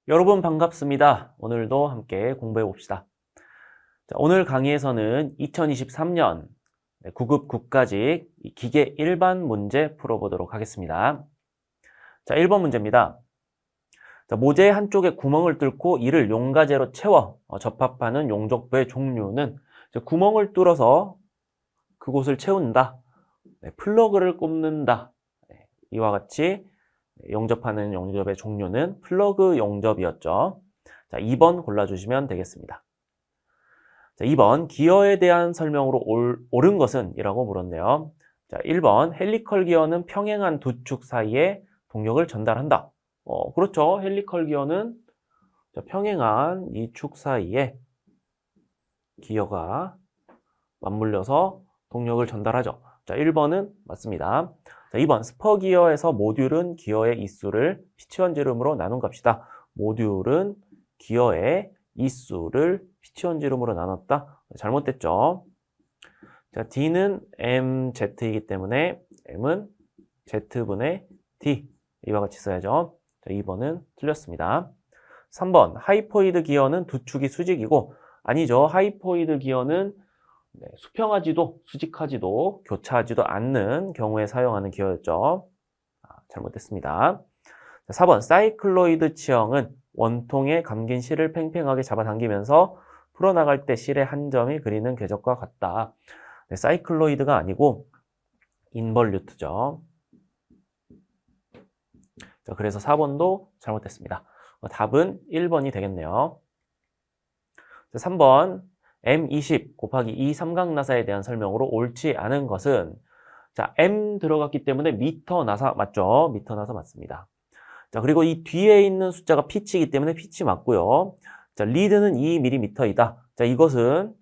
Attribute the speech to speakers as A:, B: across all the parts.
A: 여러분 반갑습니다. 오늘도 함께 공부해 봅시다. 오늘 강의에서는 2023년 9급 국가직 기계 일반 문제 풀어보도록 하겠습니다. 자, 1번 문제입니다. 자, 모재 한쪽에 구멍을 뚫고 이를 용가제로 채워 접합하는 용접부의 종류는 구멍을 뚫어서 그곳을 채운다. 플러그를 꼽는다. 이와 같이 용접하는 용접의 종류는 플러그 용접이었죠. 자, 2번 골라주시면 되겠습니다. 자, 2번 기어에 대한 설명으로 옳은 것은? 이라고 물었네요. 자, 1번 헬리컬 기어는 평행한 두 축 사이에 동력을 전달한다. 그렇죠. 헬리컬 기어는 평행한 이 축 사이에 기어가 맞물려서 동력을 전달하죠. 자, 1번은 맞습니다. 자, 2번 스퍼 기어에서 모듈은 기어의 이수를 피치원지름으로 나눈 값이다. 모듈은 기어의 이수를 피치원지름으로 나눴다. 잘못됐죠. 자, D는 MZ이기 때문에 M은 Z분의 D. 이와 같이 써야죠. 자, 2번은 틀렸습니다. 3번 하이포이드 기어는 두 축이 수직이고, 아니죠. 하이포이드 기어는 수평하지도 수직하지도 교차하지도 않는 경우에 사용하는 기어였죠. 잘못됐습니다. 4번 사이클로이드 치형은 원통에 감긴 실을 팽팽하게 잡아당기면서 풀어나갈 때 실의 한 점이 그리는 궤적과 같다. 사이클로이드가 아니고 인벌류트죠. 자, 그래서 4번도 잘못됐습니다. 답은 1번이 되겠네요. 자, 3번 M20 곱하기 2 삼각나사에 대한 설명으로 옳지 않은 것은? 자, M 들어갔기 때문에 미터 나사 맞죠? 미터 나사 맞습니다. 자, 그리고 이 뒤에 있는 숫자가 피치이기 때문에 피치 맞고요. 자, 리드는 2mm이다. 자, 이것은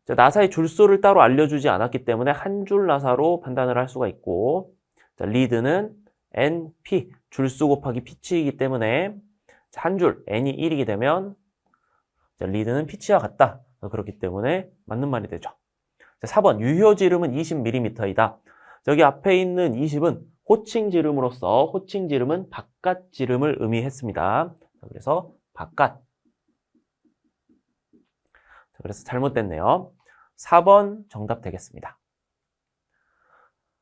A: 나사의 줄수를 따로 알려주지 않았기 때문에 한 줄 나사로 판단을 할 수가 있고, 자, 리드는 NP 줄수 곱하기 피치이기 때문에 한 줄 N이 1이게 되면 자, 리드는 피치와 같다. 그렇기 때문에 맞는 말이 되죠. 자, 4번 유효지름은 20mm이다. 저기 앞에 있는 20은 호칭지름으로서 호칭지름은 바깥지름을 의미했습니다. 그래서 바깥. 그래서 잘못됐네요. 4번 정답 되겠습니다.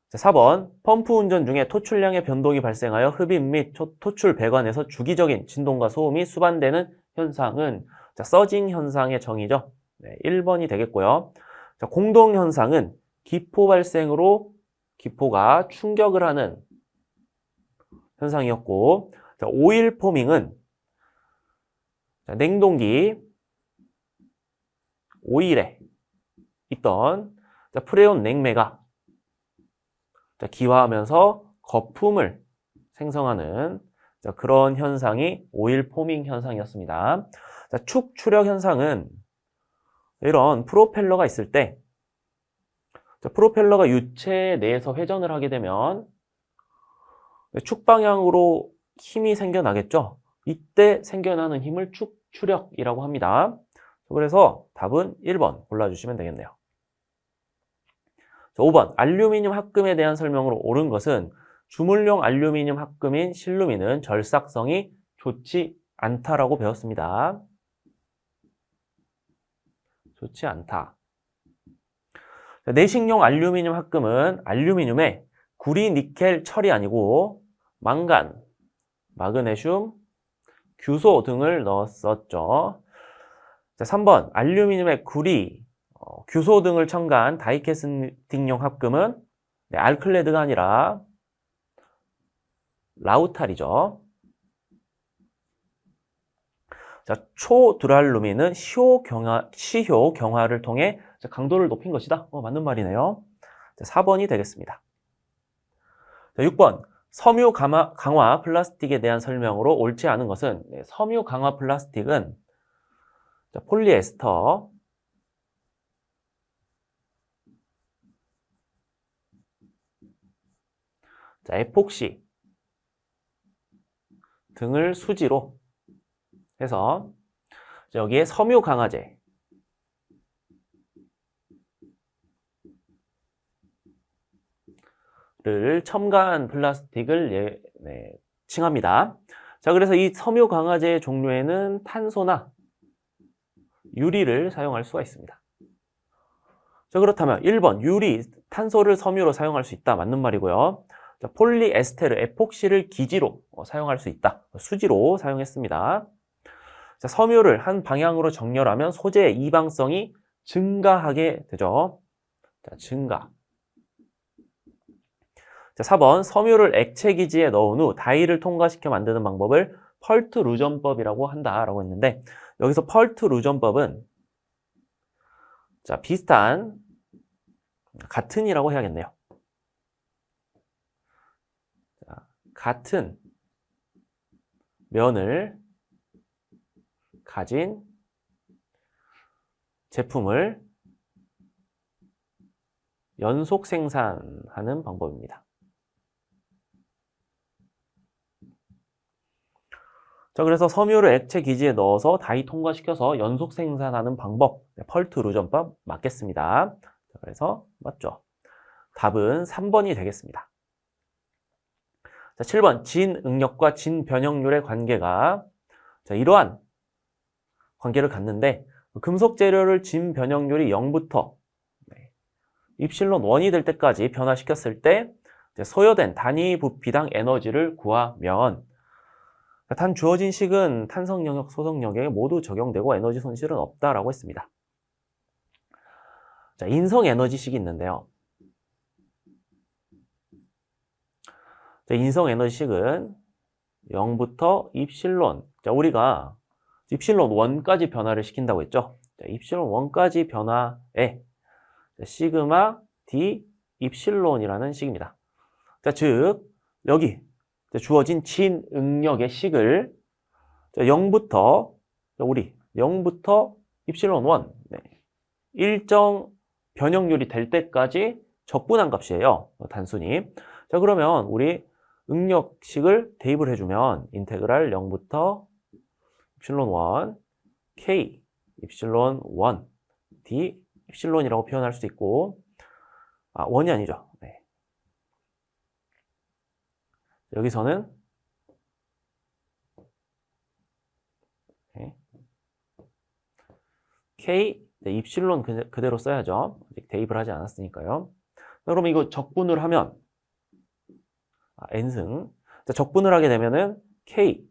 A: 자, 4번 펌프 운전 중에 토출량의 변동이 발생하여 흡입 및 토출 배관에서 주기적인 진동과 소음이 수반되는 현상은? 자, 서징 현상의 정의죠. 네, 1번이 되겠고요. 자, 공동 현상은 기포 발생으로 기포가 충격을 하는 현상이었고, 자, 오일 포밍은 자, 냉동기 오일에 있던 자, 프레온 냉매가 자, 기화하면서 거품을 생성하는 자, 그런 현상이 오일 포밍 현상이었습니다. 자, 축 추력 현상은 이런 프로펠러가 있을 때 자, 프로펠러가 유체 내에서 회전을 하게 되면 축 방향으로 힘이 생겨나겠죠. 이때 생겨나는 힘을 축 추력이라고 합니다. 그래서 답은 1번 골라주시면 되겠네요. 자, 5번 알루미늄 합금에 대한 설명으로 옳은 것은? 주물용 알루미늄 합금인 실루민은 절삭성이 좋지 않다라고 배웠습니다. 좋지 않다. 자, 내식용 알루미늄 합금은 알루미늄에 구리, 니켈, 철이 아니고 망간, 마그네슘, 규소 등을 넣었었죠. 자, 3번 알루미늄에 구리, 규소 등을 첨가한 다이캐스팅용 합금은 알클레드가 아니라 라우탈이죠. 자, 초두랄루민은 시효 경화를 통해 강도를 높인 것이다. 맞는 말이네요. 자, 4번이 되겠습니다. 자, 6번 섬유 강화 플라스틱에 대한 설명으로 옳지 않은 것은? 섬유 강화 플라스틱은 자, 폴리에스터, 자, 에폭시 등을 수지로 해서 여기에 섬유 강화제를 첨가한 플라스틱을 칭합니다. 자, 그래서 이 섬유 강화제의 종류에는 탄소나 유리를 사용할 수가 있습니다. 자, 그렇다면 1번 유리, 탄소를 섬유로 사용할 수 있다. 맞는 말이고요. 자, 폴리에스테르, 에폭시를 기지로 사용할 수 있다. 수지로 사용했습니다. 자, 섬유를 한 방향으로 정렬하면 소재의 이방성이 증가하게 되죠. 자, 증가. 자, 4번 섬유를 액체 기지에 넣은 후 다이를 통과시켜 만드는 방법을 펄트루전법이라고 한다라고 했는데, 여기서 펄트루전법은 자, 비슷한, 같은이라고 해야겠네요. 자, 같은 면을 가진 제품을 연속 생산하는 방법입니다. 자, 그래서 섬유를 액체 기지에 넣어서 다이 통과시켜서 연속 생산하는 방법, 펄트루전법 맞겠습니다. 자, 그래서 맞죠? 답은 3번이 되겠습니다. 자, 7번 진응력과 진변형률의 관계가, 자, 이러한 관계를 갖는데, 금속 재료를 진변형률이 0부터 입실론 1이 될 때까지 변화시켰을 때 소요된 단위 부피당 에너지를 구하면, 단 주어진 식은 탄성 영역, 소성 영역에 모두 적용되고 에너지 손실은 없다라고 했습니다. 자, 인성 에너지식이 있는데요. 자, 인성 에너지식은 0부터 입실론. 자, 우리가 입실론 1까지 변화를 시킨다고 했죠. 자, 입실론 1까지 변화에 시그마 D 입실론이라는 식입니다. 자, 즉 여기 주어진 진응력의 식을 0부터 우리 0부터 입실론 1 일정 변형률이 될 때까지 적분한 값이에요. 단순히. 자, 그러면 우리 응력식을 대입을 해주면 인테그랄 0부터 입실론 1 K 입실론 1 D 입실론이라고 표현할 수도 있고, 1이 아니죠. 네. 여기서는 네. K 입실론 그대로 써야죠. 아직 대입을 하지 않았으니까요. 그럼 이거 적분을 하면 n승. 자, 적분을 하게 되면은 K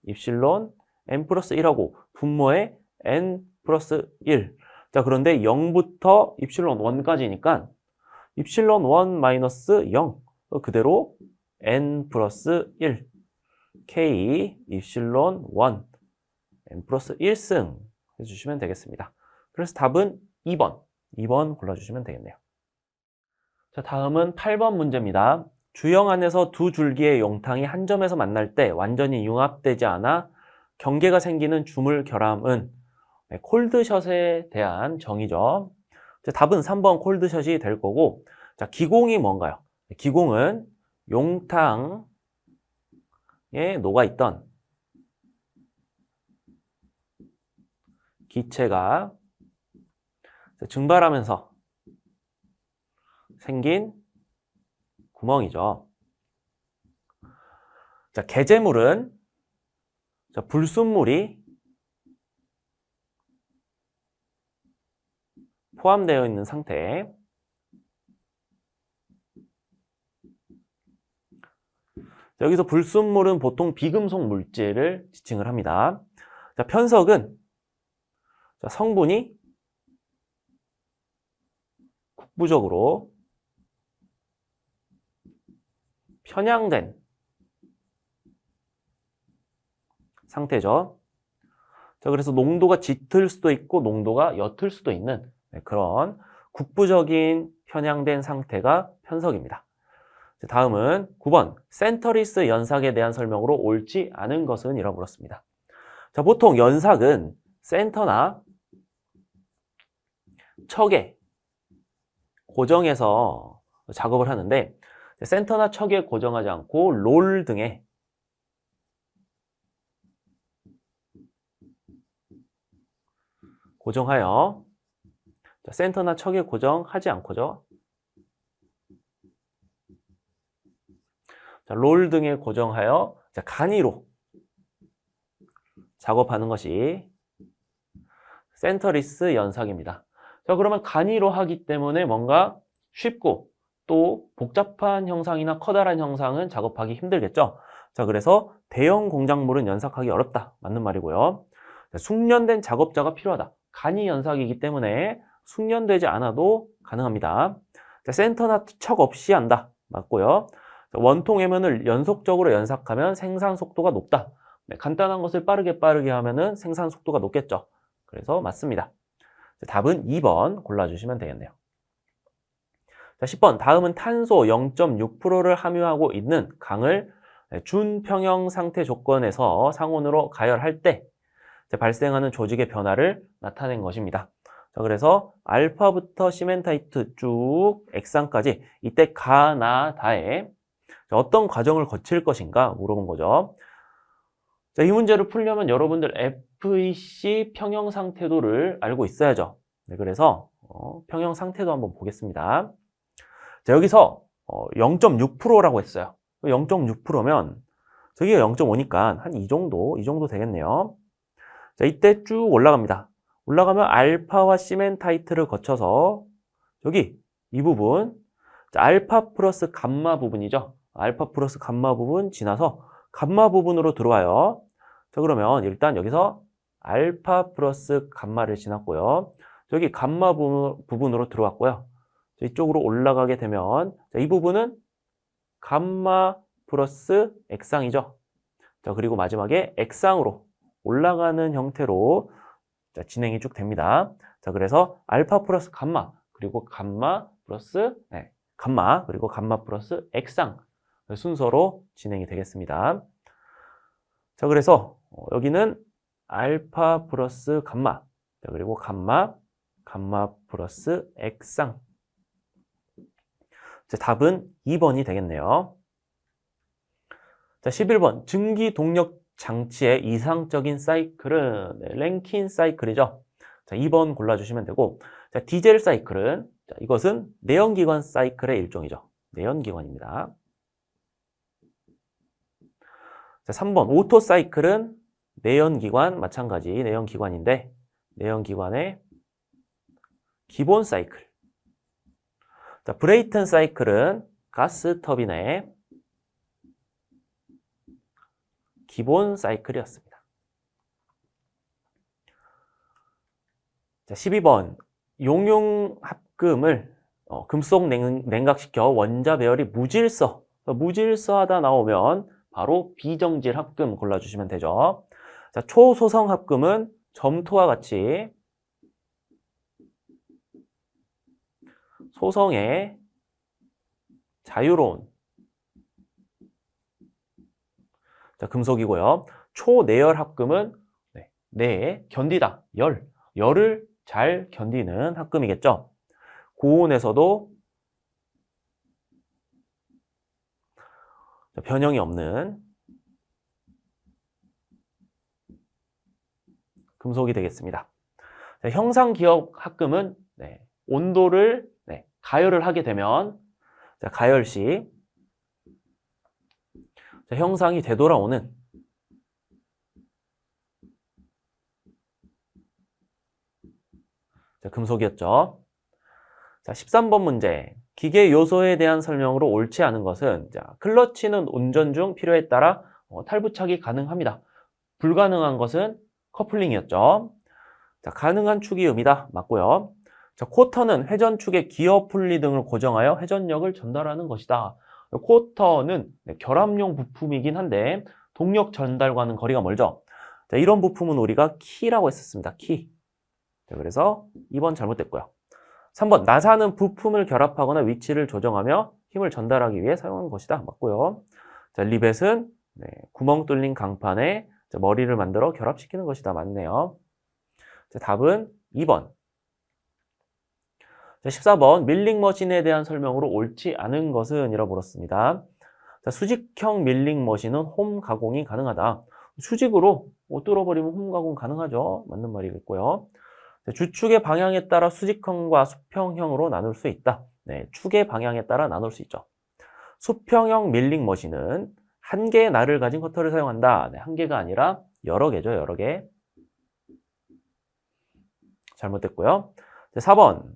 A: 입실론 n 플러스 1하고 분모에 n 플러스 1. 자, 그런데 0부터 입실론 1까지니까 입실론 1 마이너스 0 그대로 n 플러스 1 k 입실론 1 n 플러스 1승 해주시면 되겠습니다. 그래서 답은 2번 골라주시면 되겠네요. 자, 다음은 8번 문제입니다. 주형 안에서 두 줄기의 용탕이 한 점에서 만날 때 완전히 융합되지 않아 경계가 생기는 주물 결함은 콜드샷에 대한 정의죠. 자, 답은 3번 콜드샷이 될 거고, 자, 기공이 뭔가요? 기공은 용탕에 녹아있던 기체가 증발하면서 생긴 구멍이죠. 자, 게재물은 자, 불순물이 포함되어 있는 상태. 자, 여기서 불순물은 보통 비금속 물질을 지칭을 합니다. 자, 편석은 자, 성분이 국부적으로 편향된 상태죠. 자, 그래서 농도가 짙을 수도 있고 농도가 옅을 수도 있는 그런 국부적인 편향된 상태가 편석입니다. 자, 다음은 9번 센터리스 연삭에 대한 설명으로 옳지 않은 것은? 이라고 물었습니다. 자, 보통 연삭은 센터나 척에 고정해서 작업을 하는데, 센터나 척에 고정하지 않고 롤 등에 고정하여, 자, 센터나 척에 고정하지 않고죠. 자, 롤 등에 고정하여 자, 간이로 작업하는 것이 센터리스 연삭입니다. 자, 그러면 간이로 하기 때문에 뭔가 쉽고 또 복잡한 형상이나 커다란 형상은 작업하기 힘들겠죠. 자, 그래서 대형 공작물은 연삭하기 어렵다. 맞는 말이고요. 자, 숙련된 작업자가 필요하다. 간이 연삭이기 때문에 숙련되지 않아도 가능합니다. 자, 센터나 척 없이 한다. 맞고요. 자, 원통 해면을 연속적으로 연삭하면 생산 속도가 높다. 네, 간단한 것을 빠르게 하면은 생산 속도가 높겠죠. 그래서 맞습니다. 자, 답은 2번 골라주시면 되겠네요. 자, 10번. 다음은 탄소 0.6%를 함유하고 있는 강을 준평형 상태 조건에서 상온으로 가열할 때 발생하는 조직의 변화를 나타낸 것입니다. 자, 그래서 알파부터 시멘타이트 쭉 액상까지 이때 가나다에 어떤 과정을 거칠 것인가 물어본 거죠. 자, 이 문제를 풀려면 여러분들 FEC 평형 상태도를 알고 있어야죠. 네, 그래서 평형 상태도 한번 보겠습니다. 자, 여기서 0.6%라고 했어요. 0.6%면 저기가 0.5니까 한 이 정도 되겠네요. 자, 이때 쭉 올라갑니다. 올라가면 알파와 시멘타이트를 거쳐서 여기 이 부분, 자, 알파 플러스 감마 부분이죠. 알파 플러스 감마 부분 지나서 감마 부분으로 들어와요. 자, 그러면 일단 여기서 알파 플러스 감마를 지났고요. 여기 감마 부분으로 들어왔고요. 이쪽으로 올라가게 되면 자, 이 부분은 감마 플러스 액상이죠. 자, 그리고 마지막에 액상으로 올라가는 형태로 자, 진행이 쭉 됩니다. 자, 그래서 알파 플러스 감마 그리고 감마 플러스 감마 그리고 감마 플러스 액상 순서로 진행이 되겠습니다. 자, 그래서 여기는 알파 플러스 감마 자, 그리고 감마 플러스 액상. 자, 답은 2번이 되겠네요. 자, 11번. 증기 동력 장치의 이상적인 사이클은 랭킨 사이클이죠. 자, 2번 골라주시면 되고, 자, 디젤 사이클은 자, 이것은 내연기관 사이클의 일종이죠. 내연기관입니다. 자, 3번. 오토 사이클은 내연기관 마찬가지 내연기관인데 내연기관의 기본 사이클. 자, 브레이튼 사이클은 가스 터빈의 기본 사이클이었습니다. 자, 12번. 용융 합금을 금속 냉각시켜 원자 배열이 무질서하다 나오면 바로 비정질 합금 골라주시면 되죠. 자, 초소성 합금은 점토와 같이 소성의 자유로운 자, 금속이고요. 초내열 합금은 내에 견디다, 열을 잘 견디는 합금이겠죠. 고온에서도 변형이 없는 금속이 되겠습니다. 자, 형상기억 합금은 온도를 가열을 하게 되면 자, 가열 시 자, 형상이 되돌아오는 자, 금속이었죠. 자, 13번 문제. 기계 요소에 대한 설명으로 옳지 않은 것은 자, 클러치는 운전 중 필요에 따라 탈부착이 가능합니다. 불가능한 것은 커플링이었죠. 자, 가능한 축이 음이다. 맞고요. 자, 쿼터는 회전축의 기어 분리 등을 고정하여 회전력을 전달하는 것이다. 쿼터는 결합용 부품이긴 한데 동력 전달과는 거리가 멀죠. 자, 이런 부품은 우리가 키라고 했었습니다. 키. 자, 그래서 2번 잘못됐고요. 3번. 나사는 부품을 결합하거나 위치를 조정하며 힘을 전달하기 위해 사용하는 것이다. 맞고요. 자, 리벳은 구멍 뚫린 강판에 머리를 만들어 결합시키는 것이다. 맞네요. 자, 답은 2번. 자, 14번. 밀링 머신에 대한 설명으로 옳지 않은 것은 이라고 물었습니다. 자, 수직형 밀링 머신은 홈 가공이 가능하다. 수직으로 뚫어버리면 홈 가공 가능하죠. 맞는 말이겠고요. 자, 주축의 방향에 따라 수직형과 수평형으로 나눌 수 있다. 축의 방향에 따라 나눌 수 있죠. 수평형 밀링 머신은 한 개의 날을 가진 커터를 사용한다. 한 개가 아니라 여러 개죠, 여러 개. 잘못됐고요. 4번.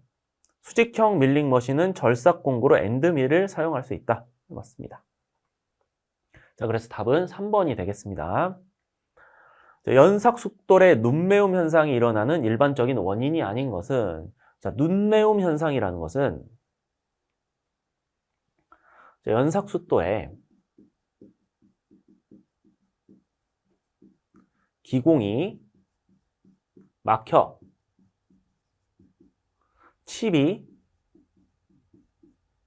A: 수직형 밀링 머신은 절삭 공구로 엔드밀을 사용할 수 있다. 맞습니다. 자, 그래서 답은 3번이 되겠습니다. 연삭 숙돌의 눈매움 현상이 일어나는 일반적인 원인이 아닌 것은, 자, 눈매움 현상이라는 것은 연삭 숙도에 기공이 막혀 칩이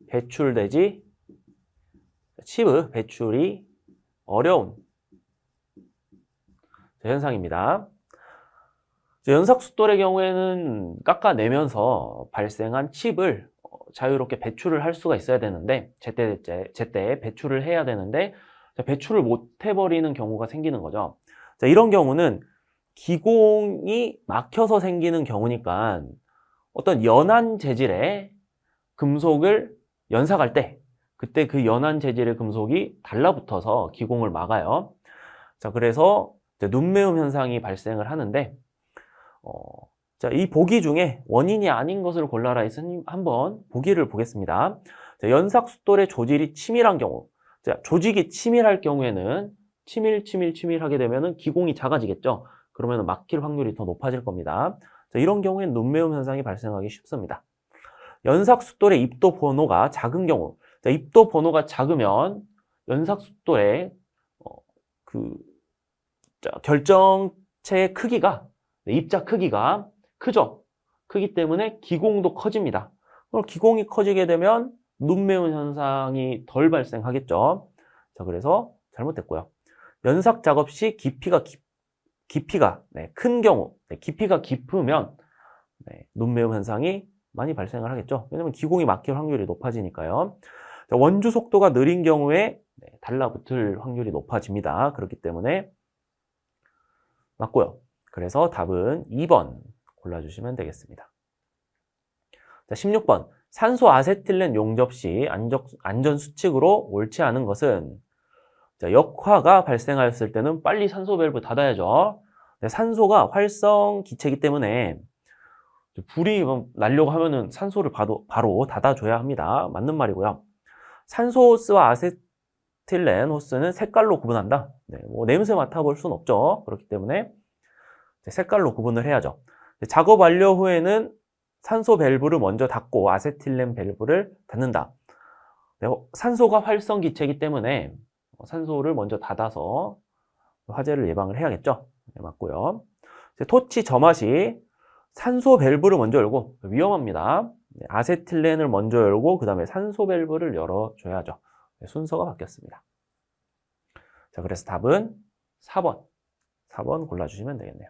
A: 배출되지, 칩의 배출이 어려운 현상입니다. 연삭숫돌의 경우에는 깎아내면서 발생한 칩을 자유롭게 배출을 할 수가 있어야 되는데, 제때 배출을 해야 되는데 배출을 못 해버리는 경우가 생기는 거죠. 자, 이런 경우는 기공이 막혀서 생기는 경우니까 어떤 연한 재질의 금속을 연삭할 때 그때 그 연한 재질의 금속이 달라붙어서 기공을 막아요. 자, 그래서 눈매움 현상이 발생을 하는데, 자, 이 보기 중에 원인이 아닌 것을 골라라 했으니 한번 보기를 보겠습니다. 자, 연삭숫돌의 조직이 치밀한 경우, 자, 조직이 치밀할 경우에는 치밀하게 되면은 기공이 작아지겠죠. 그러면 막힐 확률이 더 높아질 겁니다. 자, 이런 경우에는 눈매움 현상이 발생하기 쉽습니다. 연삭숫돌의 입도 번호가 작은 경우, 자, 입도 번호가 작으면 연삭숫돌의 결정체의 크기가, 입자 크기가 크죠. 크기 때문에 기공도 커집니다. 그럼 기공이 커지게 되면 눈매운 현상이 덜 발생하겠죠. 자, 그래서 잘못됐고요. 연삭 작업 시 깊이가 큰 경우, 깊이가 깊으면 눈매움 현상이 많이 발생을 하겠죠. 왜냐면 기공이 막힐 확률이 높아지니까요. 자, 원주 속도가 느린 경우에 달라붙을 확률이 높아집니다. 그렇기 때문에 맞고요. 그래서 답은 2번 골라주시면 되겠습니다. 자, 16번. 산소 아세틸렌 용접 시 안전 수칙으로 옳지 않은 것은, 자, 역화가 발생하였을 때는 빨리 산소 밸브 닫아야죠. 산소가 활성 기체이기 때문에 불이 나려고 하면은 산소를 바로 닫아줘야 합니다. 맞는 말이고요. 산소 호스와 아세틸렌 호스는 색깔로 구분한다. 냄새 맡아볼 수는 없죠. 그렇기 때문에 색깔로 구분을 해야죠. 작업 완료 후에는 산소 밸브를 먼저 닫고 아세틸렌 밸브를 닫는다. 산소가 활성 기체이기 때문에 산소를 먼저 닫아서 화재를 예방을 해야겠죠. 맞고요. 토치 점화 시 산소 밸브를 먼저 열고, 위험합니다. 아세틸렌을 먼저 열고 그 다음에 산소 밸브를 열어줘야죠. 순서가 바뀌었습니다. 자, 그래서 답은 4번 골라주시면 되겠네요.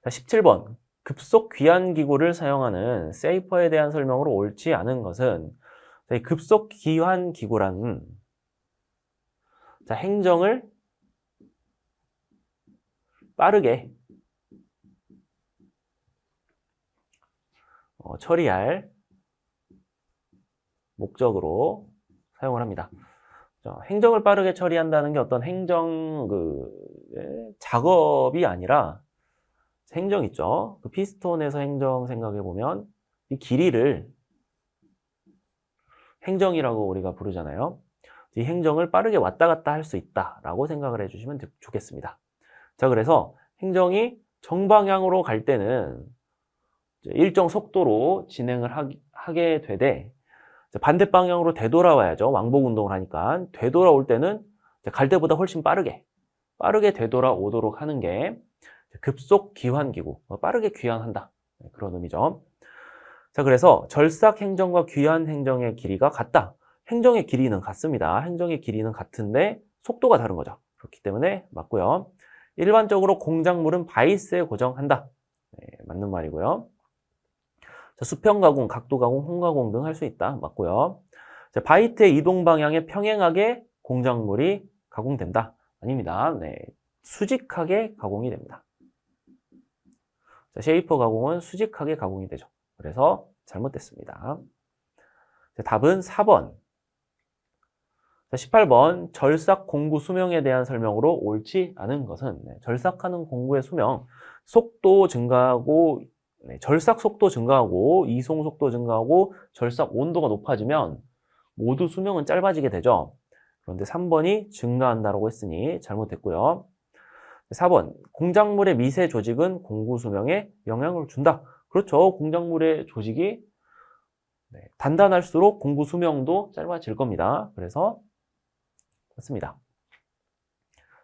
A: 자, 17번. 급속 귀환 기구를 사용하는 세이퍼에 대한 설명으로 옳지 않은 것은, 이 급속 귀환 기구란, 자, 행정을 빠르게 처리할 목적으로 사용을 합니다. 자, 행정을 빠르게 처리한다는 게 어떤 행정 작업이 아니라 행정 있죠. 그 피스톤에서 행정 생각해 보면 이 길이를 행정이라고 우리가 부르잖아요. 이 행정을 빠르게 왔다 갔다 할 수 있다라고 생각을 해주시면 좋겠습니다. 자, 그래서 행정이 정방향으로 갈 때는 일정 속도로 진행을 하게 되되, 반대 방향으로 되돌아와야죠. 왕복 운동을 하니까. 되돌아올 때는 갈 때보다 훨씬 빠르게 되돌아오도록 하는 게 급속 귀환기구, 빠르게 귀환한다. 그런 의미죠. 자, 그래서 절삭 행정과 귀환 행정의 길이가 같다. 행정의 길이는 같습니다. 행정의 길이는 같은데 속도가 다른 거죠. 그렇기 때문에 맞고요. 일반적으로 공작물은 바이스에 고정한다. 맞는 말이고요. 자, 수평 가공, 각도 가공, 홍 가공 등 할 수 있다. 맞고요. 자, 바이트의 이동 방향에 평행하게 공작물이 가공된다. 아닙니다. 수직하게 가공이 됩니다. 자, 쉐이퍼 가공은 수직하게 가공이 되죠. 그래서 잘못됐습니다. 자, 답은 4번. 자, 18번 절삭 공구 수명에 대한 설명으로 옳지 않은 것은 절삭하는 공구의 수명, 속도 증가하고 절삭 속도 증가하고 이송 속도 증가하고 절삭 온도가 높아지면 모두 수명은 짧아지게 되죠. 그런데 3번이 증가한다고 했으니 잘못됐고요. 4번 공작물의 미세 조직은 공구 수명에 영향을 준다. 그렇죠. 공작물의 조직이 단단할수록 공구 수명도 짧아질 겁니다. 그래서 맞습니다.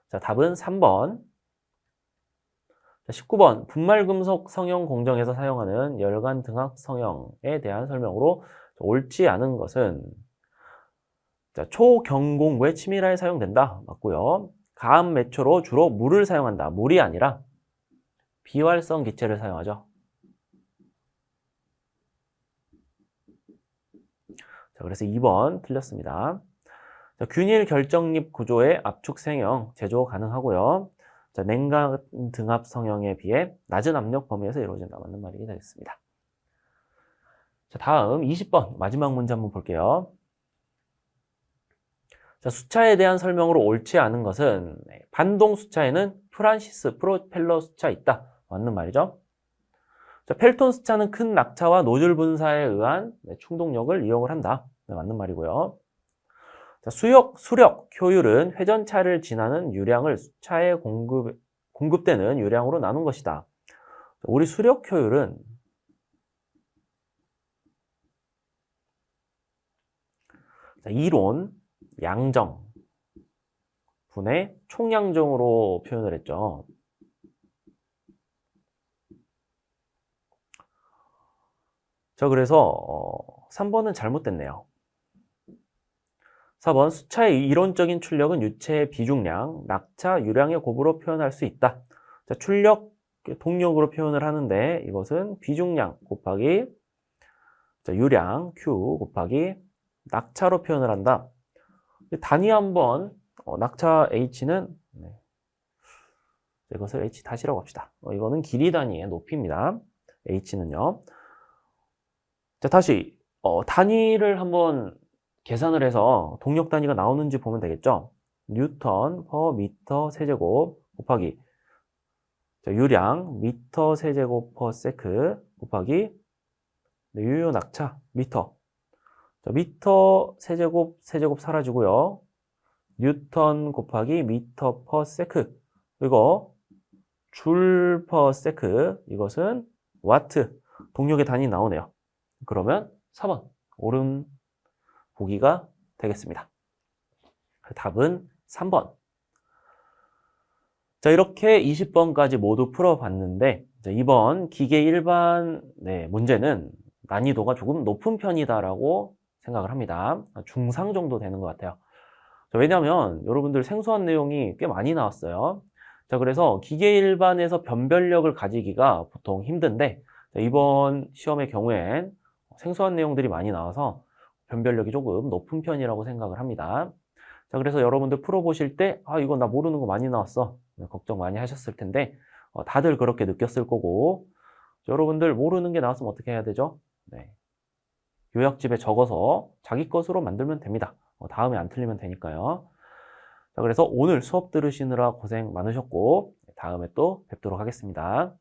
A: 자, 답은 3번. 자, 19번 분말금속 성형 공정에서 사용하는 열간 등압 성형에 대한 설명으로 옳지 않은 것은 자, 초경공구에 치밀하게 사용된다. 맞고요. 가압 매초로 주로 물을 사용한다. 물이 아니라 비활성 기체를 사용하죠. 자, 그래서 2번 틀렸습니다. 자, 균일 결정립 구조의 압축 생형 제조 가능하고요. 자, 냉각 등압 성형에 비해 낮은 압력 범위에서 이루어진다. 맞는 말이 되겠습니다. 자, 다음 20번 마지막 문제 한번 볼게요. 자, 수차에 대한 설명으로 옳지 않은 것은 반동 수차에는 프란시스 프로펠러 수차 있다. 맞는 말이죠. 자, 펠톤 수차는 큰 낙차와 노즐 분사에 의한 충동력을 이용을 한다. 네, 맞는 말이고요. 자, 수력 효율은 회전차를 지나는 유량을 수차에 공급되는 유량으로 나눈 것이다. 우리 수력 효율은 자, 이론, 양정, 분의 총양정으로 표현을 했죠. 자, 그래서 3번은 잘못됐네요. 4번 수차의 이론적인 출력은 유체의 비중량, 낙차, 유량의 곱으로 표현할 수 있다. 자, 출력, 동력으로 표현을 하는데 이것은 비중량 곱하기 자, 유량, Q 곱하기 낙차로 표현을 한다. 단위 한번 낙차 H는 이것을 H 다시라고 합시다. 이거는 길이 단위의 높이입니다. H는요. 자, 다시 단위를 한번 계산을 해서 동력 단위가 나오는지 보면 되겠죠. 뉴턴 퍼 미터 세제곱 곱하기 자, 유량 미터 세제곱 퍼 세크 곱하기 유효 낙차 미터. 자, 미터 세제곱 사라지고요. 뉴턴 곱하기 미터 퍼 세크. 이거 줄 퍼 세크. 이것은 와트. 동력의 단위 나오네요. 그러면 4번 옳은 보기가 되겠습니다. 답은 3번. 자, 이렇게 20번까지 모두 풀어봤는데 이번 기계 일반 문제는 난이도가 조금 높은 편이다라고 생각을 합니다. 중상 정도 되는 것 같아요. 자, 왜냐하면 여러분들 생소한 내용이 꽤 많이 나왔어요. 자, 그래서 기계 일반에서 변별력을 가지기가 보통 힘든데 자, 이번 시험의 경우엔 생소한 내용들이 많이 나와서 변별력이 조금 높은 편이라고 생각을 합니다. 자, 그래서 여러분들 풀어보실 때 이거 나 모르는 거 많이 나왔어. 걱정 많이 하셨을 텐데 다들 그렇게 느꼈을 거고 여러분들 모르는 게 나왔으면 어떻게 해야 되죠? 요약집에 적어서 자기 것으로 만들면 됩니다. 다음에 안 틀리면 되니까요. 자, 그래서 오늘 수업 들으시느라 고생 많으셨고 다음에 또 뵙도록 하겠습니다.